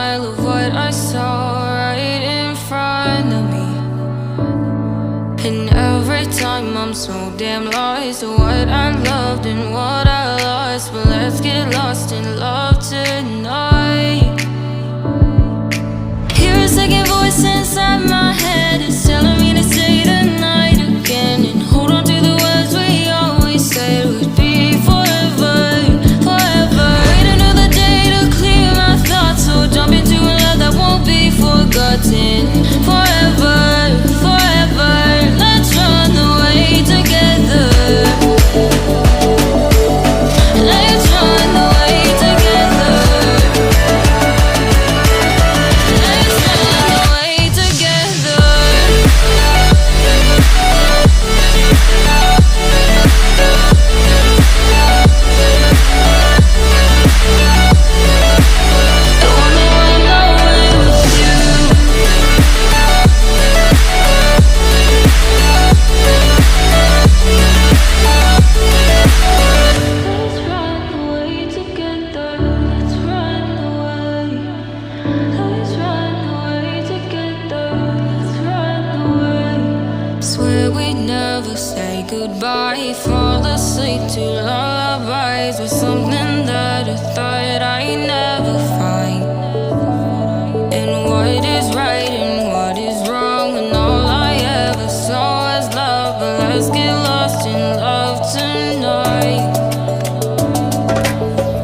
denial of what I saw right in front of me. And every time I'm so damn lost to what I loved and what I lost. But let's get lost in love tonight. Hear a second voice inside my head. It's telling me to say the night again and hold on to the words we always said would be forever, forever. Wait another day to clear my thoughts, so jump into a love that won't be forgotten. Forever, forever. Let's run away together. Let's run away together. Let's run away together. I wanna run away with you. Let's run away together. Let's run away. Let's run away together. Let's run away. Swear we'd never say goodbye. Fall asleep to lullabies with something that I thought I'd never find. And what is right and what is wrong, and all I ever saw was love. But let's get lost in love tonight.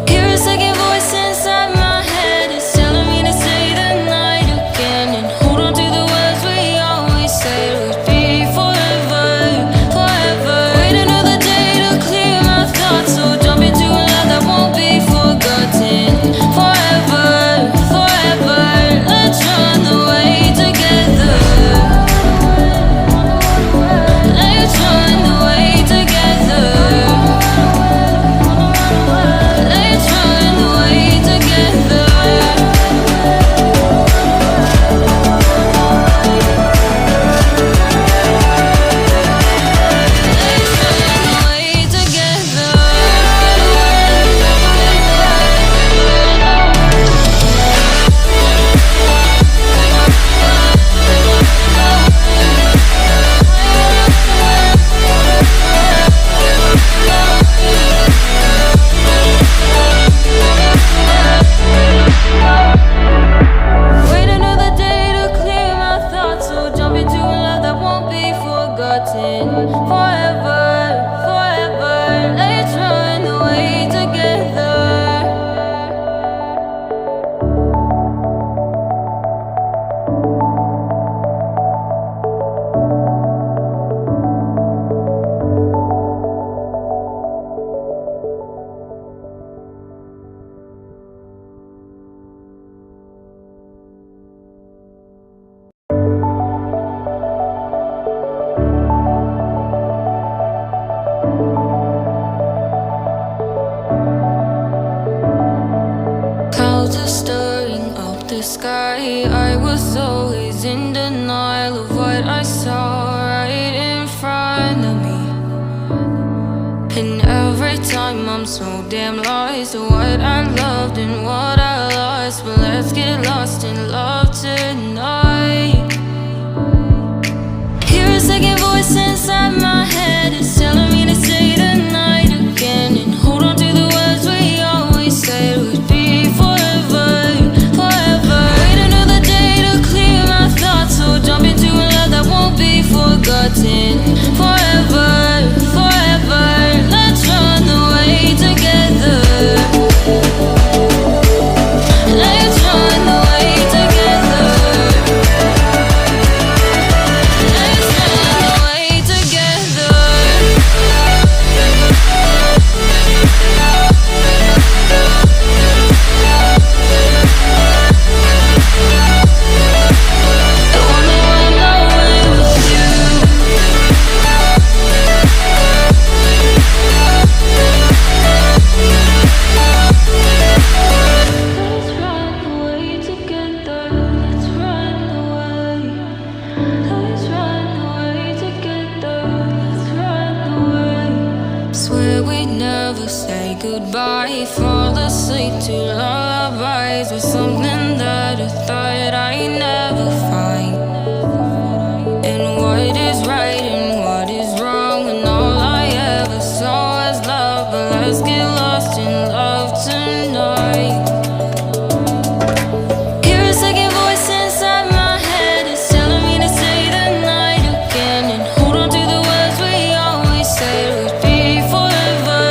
Hear a second voice inside my head. It's telling me to say the night again and hold on to the words we always said would be forever, forever. Wait another day to clear my thoughts, so jump into a love that won't be forgotten. Forever, forever. Let's run away together. Let's run away together. Let's run away together. Let's run away together. Wait another day to clear my thoughts, so jump into a love that won't be forgotten. Forever, forever. Let's run away together. Clouds are stirring up the sky. I was always in denial of what I saw right in front of me. And every time I'm so damn lost to what I loved and what I lost. But let's get lost in love tonight. Hear a second voice inside my head. It's telling me to say the night again and hold on to the words we always said would be forever, forever. Wait another day to clear my thoughts, so jump into a love that won't be forgotten. Forever, forever. Let's run away together. Let's run away together. Let's run away together. I wanna run away with you. Let's run away together. Let's run away. Let's run away together. Let's run away. Swear we'd never say goodbye. Fall asleep to lullabies eyes with something that I thought I'd never find. And what is right and what is wrong, and all I ever saw was love. But let's get lost in love tonight. Hear a second voice inside my head, it's telling me to say the night again, and hold on to the words we always said would be forever,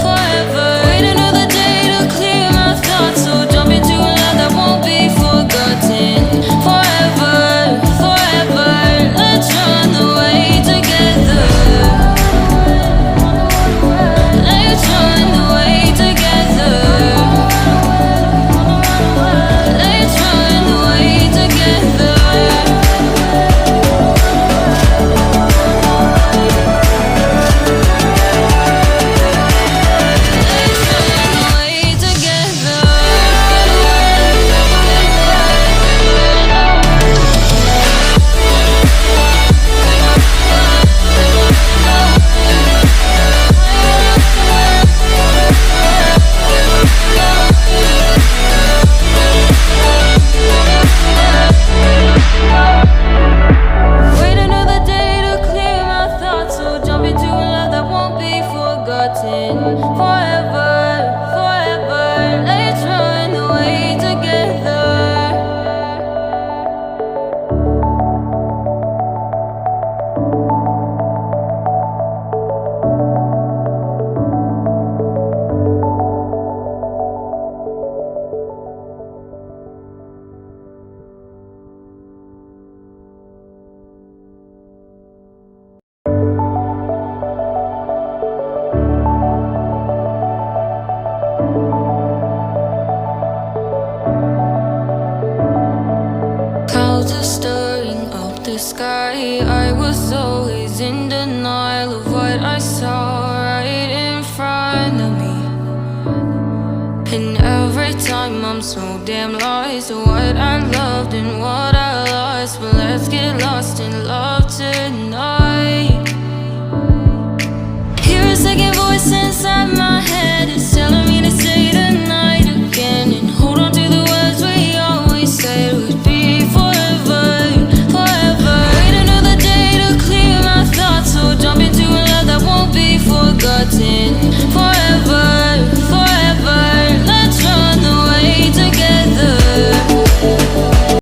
forever. Wait another day to clear my thoughts, so jump into a love that won't be forgotten. Forever, forever, let's run away together. Let's run away together. Let's run away together. Wait another day to clear my thoughts, so jump into a love that won't be forgotten. Forever, forever, let's run away together. Clouds are stirring up the sky. I was always in denial of what I saw right in front of me. And every time I'm so damn lost to what I loved and what I lost. But let's get lost in love tonight.